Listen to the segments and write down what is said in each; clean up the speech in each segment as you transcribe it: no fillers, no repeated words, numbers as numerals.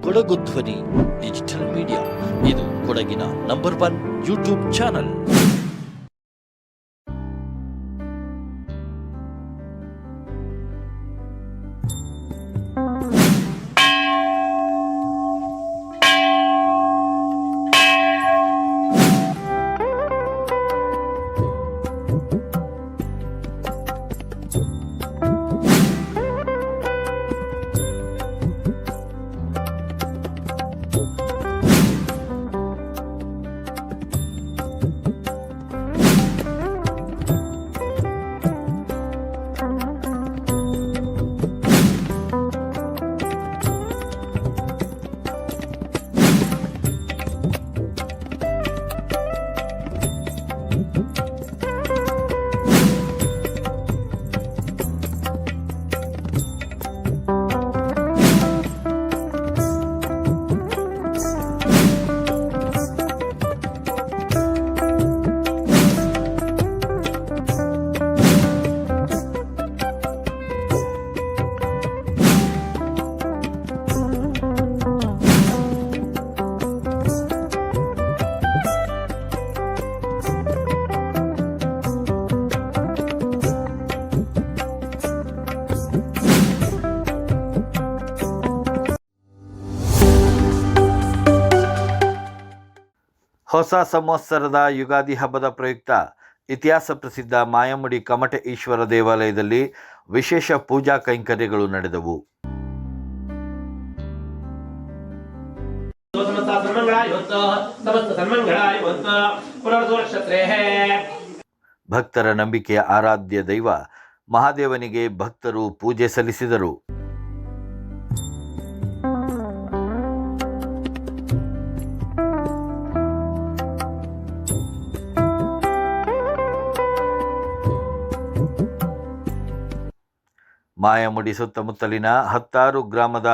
ಕೊಡಗು ಧ್ವನಿ digital media, ಇದು ಕೊಡಗಿನ ನಂಬರ್ 1 ಯೂಟ್ಯೂಬ್ ಚಾನಲ್. ಹೊಸ ಸಂವತ್ಸರದ ಯುಗಾದಿ ಹಬ್ಬದ ಪ್ರಯುಕ್ತ ಇತಿಹಾಸ ಪ್ರಸಿದ್ಧ ಮಾಯಮುಡಿ ಕಮಟೆ ಈಶ್ವರ ದೇವಾಲಯದಲ್ಲಿ ವಿಶೇಷ ಪೂಜಾ ಕೈಂಕರ್ಯಗಳು ನಡೆದವು. ಭಕ್ತರ ನಂಬಿಕೆಯ ಆರಾಧ್ಯ ದೈವ ಮಹಾದೇವನಿಗೆ ಭಕ್ತರು ಪೂಜೆ ಸಲ್ಲಿಸಿದರು. ಮಾಯಮುಡಿ ಸುತ್ತಮುತ್ತಲಿನ 10 ಗ್ರಾಮದ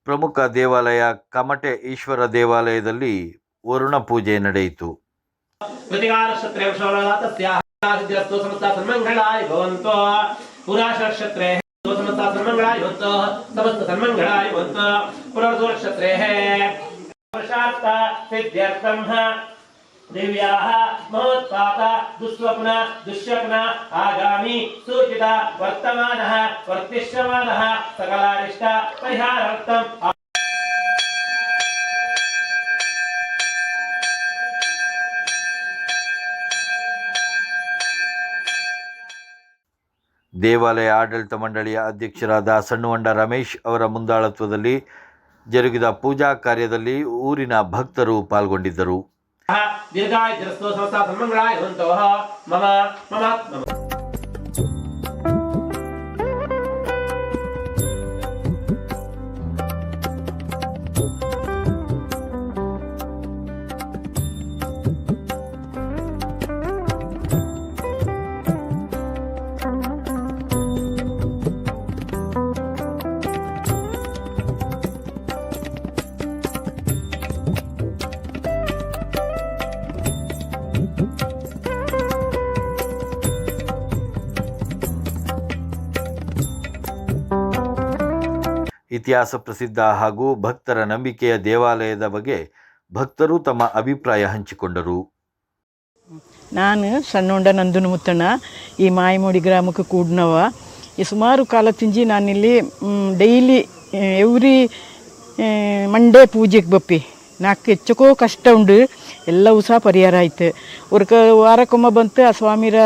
ಪ್ರಮುಖ ದೇವಾಲಯ ಕಮಟೆ ಈಶ್ವರ ದೇವಾಲಯದಲ್ಲಿ ವರುಣ ಪೂಜೆ ನಡೆಯಿತು. देव्याः महोत्पात दुःस्वप्न दुःस्वप्न आगामी सूचित वर्तमानः वर्तिष्यमानः सकलारिष्ट परिहारार्थं ದೇವಾಲಯ ಆಡಳಿತ ಮಂಡಳಿಯ ಅಧ್ಯಕ್ಷರಾದ ಸಣ್ಣುವಂಡ ರಮೇಶ್ ಅವರ ಮುಂದಾಳತ್ವದಲ್ಲಿ ಜರುಗಿದ ಪೂಜಾ ಕಾರ್ಯದಲ್ಲಿ ಊರಿನ ಭಕ್ತರು ಪಾಲ್ಗೊಂಡಿದ್ದರು. दीर्घाय दृष्टो समस्ता सन्मंगलाय भवन्तु मम मम ಇತಿಹಾಸ ಪ್ರಸಿದ್ಧ ಹಾಗೂ ಭಕ್ತರ ನಂಬಿಕೆಯ ದೇವಾಲಯದ ಬಗ್ಗೆ ಭಕ್ತರು ತಮ್ಮ ಅಭಿಪ್ರಾಯ ಹಂಚಿಕೊಂಡರು. ನಾನು ಸಣ್ಣೊಂಡ ನಂದನ ಮುತ್ತಣ್ಣ, ಈ ಮಾಯಮುಡಿ ಗ್ರಾಮಕ್ಕೆ ಕೂಡ್ನವ. ಈ ಸುಮಾರು ಕಾಲ ತಿಂಜಿ ನಾನಿಲ್ಲಿ ಡೈಲಿ ಎವ್ರಿ ಮಂಡೇ ಪೂಜೆಗೆ ಬಪ್ಪಿ. ನಾಲ್ಕು ಹೆಚ್ಚಕೋ ಕಷ್ಟ ಉಂಡು, ಎಲ್ಲವೂ ಸಹ ಪರಿಹಾರ ಆಯ್ತು. ವಾರಕ್ಕೊಮ್ಮ ಬಂತು ಆ ಸ್ವಾಮಿರ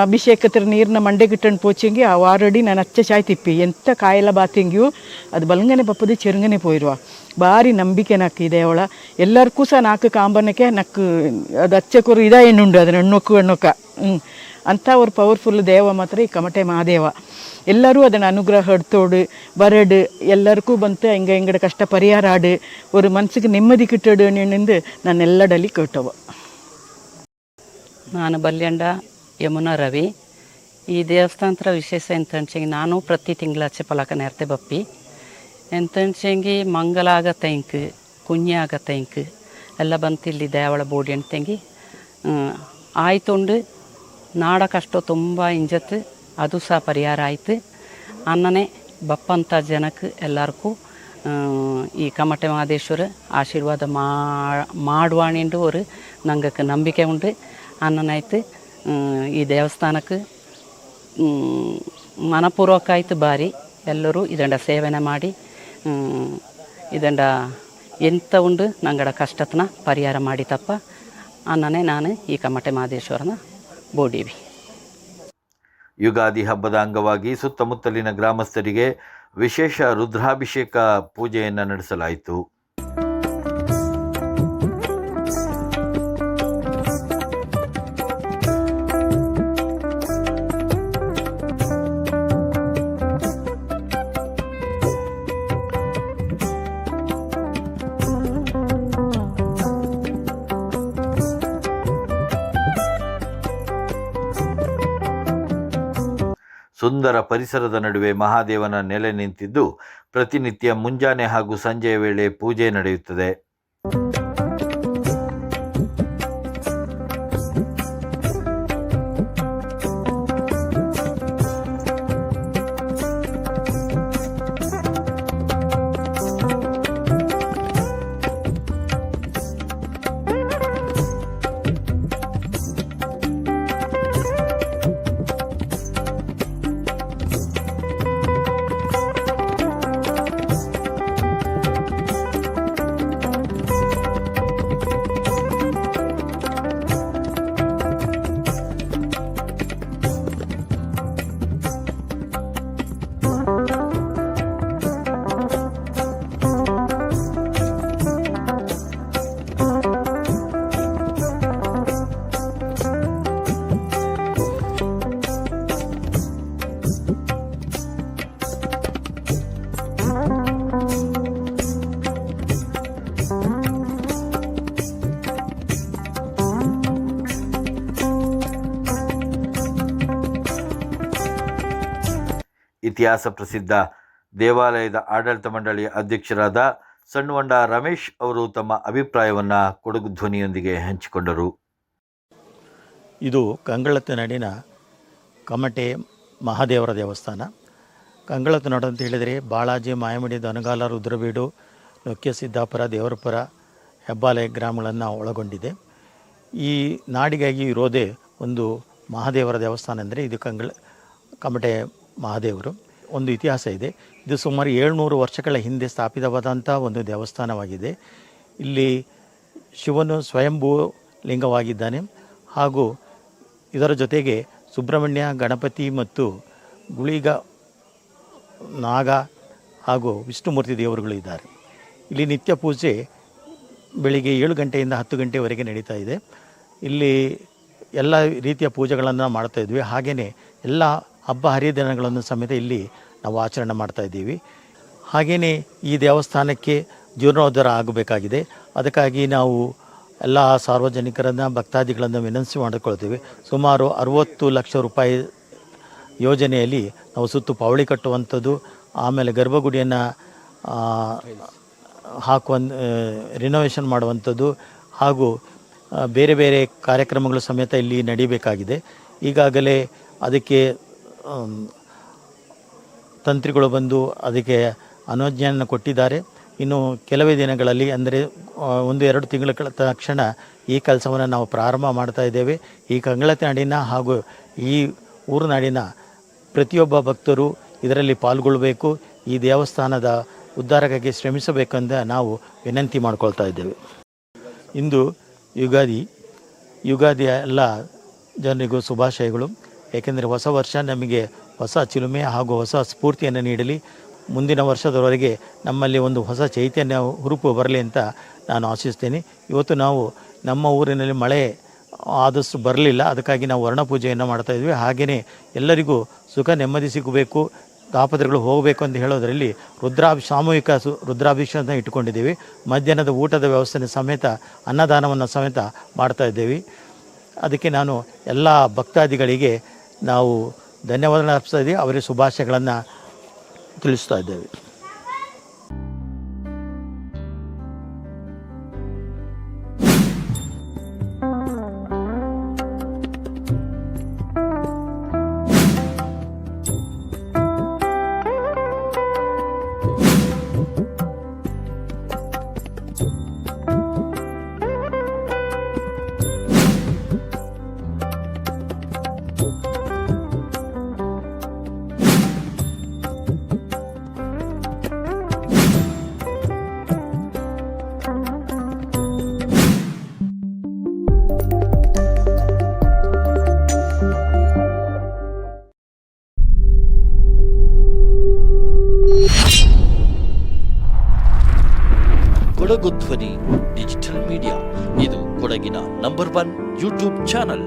ಅಭಿಷೇಕತ್ರ ನೀರನ್ನ ಮಂಡೆ ಗಿಟ್ಟಂಡು ಪೋಚಂಗಿ ಆ ವಾರಡಿ ನಾನು ಅಚ್ಚ ಚಾಯ್ ತಿಪ್ಪಿ ಎಂತ ಕಾಯೆಲ್ಲ ಬಾತಿಂಗಿಯು ಅದು ಬಲಂಗನೆ ಬಪ್ಪದು ಚೆರುಗನೆ ಪೋಯಿರುವ ಭಾರಿ ನಂಬಿಕೆ ನಾಕಿದೆ ಅವಳ. ಎಲ್ಲರಿಗೂ ಸಹ ನಾಲ್ಕು ಕಾಂಬನಕ್ಕೆ ನಕ್ಕು ಅದು ಅಚ್ಚಕೂರು ಇದ ಎಣ್ಣುಂಡು ಅದನ್ನ ಹೆಣ್ಣೊಕ್ಕ ಅಂಥ ஒரு ಪವರ್ಫುಲ್ ದೇವ ಮಾತ್ರ ಈ ಕಮಟೆ ಮಹಾದೇವ. ಎಲ್ಲರೂ ಅದನ್ನು ಅನುಗ್ರಹ ಹಡ್ತೋಡು ಬರಡು ಎಲ್ಲರಿಗೂ ಬಂತು ಹಿಂಗಡೆ ಕಷ್ಟ ಪರಿಹಾರ ಆಡು ஒரு ಮನಸ್ಸಿಗೆ ನೆಮ್ಮದಿ ಕಿಟ್ಟಡು ನಿಂದು ನಾನು ಎಲ್ಲಡಲ್ಲಿ ಕೇಟವ. ನಾನು ಬಲ್ಯಂಡ ಯಮುನಾ ರವಿ. ಈ ದೇವಸ್ಥಾನದ ವಿಶೇಷ ಎಂತಂಚೆಂಗಿ ನಾನು ಪ್ರತಿ ತಿಂಗಳಾಚೆ ಪಲಕ ನೆರ್ತೆ ಬಪ್ಪಿ ಎಂತಂಚೆಂಗಿ ಮಂಗಲ ಆಗತ್ತೈಂಕ್ ಕುഞ്ഞ ಆಗತ್ತೈಂಕ್ ಎಲ್ಲ ಬಂತಿಲ್ಲಿ ದೇವಳ ಬೋಡಿ ಅಂತೆಂಗಿ ಆಯ್ತುಂಡು ನಾಡ ಕಷ್ಟ ತುಂಬ ಇಂಜತ್ತು ಅದು ಸಹ ಪರಿಹಾರ ಆಯ್ತು. ಅನ್ನನೇ ಬಪ್ಪಂಥ ಜನಕ್ಕೆ ಎಲ್ಲರಿಗೂ ಈ ಕಮಟೆ ಮಹದೇಶ್ವರ ಆಶೀರ್ವಾದ ಮಾಡುವಾಣಿಂಡು ஒரு ನಂಗಕ್ಕೆ ನಂಬಿಕೆ ಉಂಡು ಅನ್ನನಾಯ್ತು ಈ ದೇವಸ್ಥಾನಕ್ಕೆ ಮನಪೂರ್ವಕ ಬಾರಿ ಎಲ್ಲರೂ ಇದಂಡ ಸೇವನೆ ಮಾಡಿ ಇದಂಡ ಎಂತ ಉಂಡು ನಂಗಡ ಕಷ್ಟತನ ಪರಿಹಾರ ಮಾಡಿ ತಪ್ಪ ಅನ್ನನೇ ನಾನು ಈ ಕಮಟೆ ಮಹದೇಶ್ವರನ ಬೋಡೀವಿ. ಯುಗಾದಿ ಹಬ್ಬದ ಅಂಗವಾಗಿ ಸುತ್ತಮುತ್ತಲಿನ ಗ್ರಾಮಸ್ಥರಿಗೆ ವಿಶೇಷ ರುದ್ರಾಭಿಷೇಕ ಪೂಜೆಯನ್ನು ನಡೆಸಲಾಯಿತು. ಸುಂದರ ಪರಿಸರದ ನಡುವೆ ಮಹಾದೇವನ ನೆಲೆ ನಿಂತಿದ್ದು ಪ್ರತಿನಿತ್ಯ ಮುಂಜಾನೆ ಹಾಗೂ ಸಂಜೆಯ ವೇಳೆ ಪೂಜೆ ನಡೆಯುತ್ತದೆ. ಇತಿಹಾಸ ಪ್ರಸಿದ್ಧ ದೇವಾಲಯದ ಆಡಳಿತ ಮಂಡಳಿಯ ಅಧ್ಯಕ್ಷರಾದ ಸಣ್ಣುವಂಡ ರಮೇಶ್ ಅವರು ತಮ್ಮ ಅಭಿಪ್ರಾಯವನ್ನು ಕೊಡಗು ಧ್ವನಿಯೊಂದಿಗೆ ಹಂಚಿಕೊಂಡರು. ಇದು ಕಂಗಳತ್ತನಾಡಿನ ಕಮಟೆ ಮಹಾದೇವರ ದೇವಸ್ಥಾನ. ಕಂಗಳತ್ತನಾಡು ಅಂತ ಹೇಳಿದರೆ ಬಾಳಾಜಿ, ಮಾಯಮಡಿ, ದನಗಾಲ, ರುದ್ರಬೀಡು, ಲೊಕ್ಕೆ, ಸಿದ್ದಾಪುರ, ದೇವರಪುರ, ಹೆಬ್ಬಾಲೆ ಗ್ರಾಮಗಳನ್ನು ಒಳಗೊಂಡಿದೆ. ಈ ನಾಡಿಗಾಗಿ ಇರೋದೇ ಒಂದು ಮಹಾದೇವರ ದೇವಸ್ಥಾನ ಅಂದರೆ ಇದು ಕಮಟೆ ಮಹಾದೇವರು. ಒಂದು ಇತಿಹಾಸ ಇದೆ. ಇದು ಸುಮಾರು 700 ವರ್ಷಗಳ ಹಿಂದೆ ಸ್ಥಾಪಿತವಾದಂಥ ಒಂದು ದೇವಸ್ಥಾನವಾಗಿದೆ. ಇಲ್ಲಿ ಶಿವನು ಸ್ವಯಂಭೂ ಲಿಂಗವಾಗಿದ್ದಾನೆ ಹಾಗೂ ಇದರ ಜೊತೆಗೆ ಸುಬ್ರಹ್ಮಣ್ಯ, ಗಣಪತಿ ಮತ್ತು ಗುಳಿಗ, ನಾಗ ಹಾಗೂ ವಿಷ್ಣುಮೂರ್ತಿ ದೇವರುಗಳು ಇದ್ದಾರೆ. ಇಲ್ಲಿ ನಿತ್ಯ ಪೂಜೆ ಬೆಳಿಗ್ಗೆ 7 ಗಂಟೆಯಿಂದ 10 ಗಂಟೆವರೆಗೆ ನಡೀತಾ ಇದೆ. ಇಲ್ಲಿ ಎಲ್ಲ ರೀತಿಯ ಪೂಜೆಗಳನ್ನು ಮಾಡ್ತಾ ಇದ್ವಿ. ಹಾಗೆಯೇ ಎಲ್ಲ ಹಬ್ಬ ಹರಿದಿನಗಳನ್ನು ಸಮೇತ ಇಲ್ಲಿ ನಾವು ಆಚರಣೆ ಮಾಡ್ತಾ ಇದ್ದೀವಿ. ಹಾಗೆಯೇ ಈ ದೇವಸ್ಥಾನಕ್ಕೆ ಜೀರ್ಣೋದ್ಧಾರ ಆಗಬೇಕಾಗಿದೆ. ಅದಕ್ಕಾಗಿ ನಾವು ಎಲ್ಲ ಸಾರ್ವಜನಿಕರನ್ನು, ಭಕ್ತಾದಿಗಳನ್ನು ವಿನಂತಿ ಮಾಡಿಕೊಳ್ತೀವಿ. ಸುಮಾರು 60 ಲಕ್ಷ ರೂಪಾಯಿ ಯೋಜನೆಯಲ್ಲಿ ನಾವು ಸುತ್ತು ಪವಳಿ ಕಟ್ಟುವಂಥದ್ದು, ಆಮೇಲೆ ಗರ್ಭಗುಡಿಯನ್ನು ರಿನೋವೇಷನ್ ಮಾಡುವಂಥದ್ದು ಹಾಗೂ ಬೇರೆ ಬೇರೆ ಕಾರ್ಯಕ್ರಮಗಳು ಸಮೇತ ಇಲ್ಲಿ ನಡೀಬೇಕಾಗಿದೆ. ಈಗಾಗಲೇ ಅದಕ್ಕೆ ತಂತ್ರಿಗಳು ಬಂದು ಅದಕ್ಕೆ ಅನುಜ್ಞೆಯನ್ನು ಕೊಟ್ಟಿದ್ದಾರೆ. ಇನ್ನು ಕೆಲವೇ ದಿನಗಳಲ್ಲಿ ಅಂದರೆ 1-2 ತಿಂಗಳ ತಕ್ಷಣ ಈ ಕೆಲಸವನ್ನು ನಾವು ಪ್ರಾರಂಭ ಮಾಡ್ತಾ ಇದ್ದೇವೆ. ಈ ಕಂಗಳತ್ತನಾಡಿನ ಹಾಗೂ ಈ ಊರುನಾಡಿನ ಪ್ರತಿಯೊಬ್ಬ ಭಕ್ತರು ಇದರಲ್ಲಿ ಪಾಲ್ಗೊಳ್ಳಬೇಕು, ಈ ದೇವಸ್ಥಾನದ ಉದ್ಧಾರಕ್ಕಾಗಿ ಶ್ರಮಿಸಬೇಕೆಂದ ನಾವು ವಿನಂತಿ ಮಾಡಿಕೊಳ್ತಾ ಇದ್ದೇವೆ. ಇಂದು ಯುಗಾದಿಯ ಎಲ್ಲ ಜನರಿಗೂ ಶುಭಾಶಯಗಳು. ಏಕೆಂದರೆ ಹೊಸ ವರ್ಷ ನಮಗೆ ಹೊಸ ಚಿಲುಮೆ ಹಾಗೂ ಹೊಸ ಸ್ಫೂರ್ತಿಯನ್ನು ನೀಡಲಿ. ಮುಂದಿನ ವರ್ಷದವರೆಗೆ ನಮ್ಮಲ್ಲಿ ಒಂದು ಹೊಸ ಚೈತನ್ಯ ಹುರುಪು ಬರಲಿ ಅಂತ ನಾನು ಆಶಿಸ್ತೇನೆ. ಇವತ್ತು ನಾವು ನಮ್ಮ ಊರಿನಲ್ಲಿ ಮಳೆ ಆದಷ್ಟು ಬರಲಿಲ್ಲ, ಅದಕ್ಕಾಗಿ ನಾವು ವರ್ಣ ಪೂಜೆಯನ್ನು ಮಾಡ್ತಾಯಿದ್ವಿ. ಹಾಗೆಯೇ ಎಲ್ಲರಿಗೂ ಸುಖ ನೆಮ್ಮದಿ ಸಿಗಬೇಕು, ತಾಪತ್ರಗಳು ಹೋಗಬೇಕು ಅಂತ ಹೇಳೋದರಲ್ಲಿ ಸಾಮೂಹಿಕ ರುದ್ರಾಭಿಷೇಕವನ್ನು ಇಟ್ಟುಕೊಂಡಿದ್ದೀವಿ. ಮಧ್ಯಾಹ್ನದ ಊಟದ ವ್ಯವಸ್ಥೆ ಸಮೇತ ಅನ್ನದಾನವನ್ನು ಸಮೇತ ಮಾಡ್ತಾಯಿದ್ದೇವೆ. ಅದಕ್ಕೆ ನಾನು ಎಲ್ಲ ಭಕ್ತಾದಿಗಳಿಗೆ ನಾವು ಧನ್ಯವಾದಗಳನ್ನು ಅರ್ಪಿಸ್ತಾ ಇದ್ದೀವಿ, ಅವರಿಗೆ ಶುಭಾಶಯಗಳನ್ನು ತಿಳಿಸ್ತಾ ಇದ್ದೇವೆ. ಕೊಡಗು ಧ್ವನಿ ಡಿಜಿಟಲ್ ಮೀಡಿಯಾ. ಇದು ಕೊಡಗಿನ ನಂಬರ್ 1 ಯೂಟ್ಯೂಬ್ ಚಾನಲ್.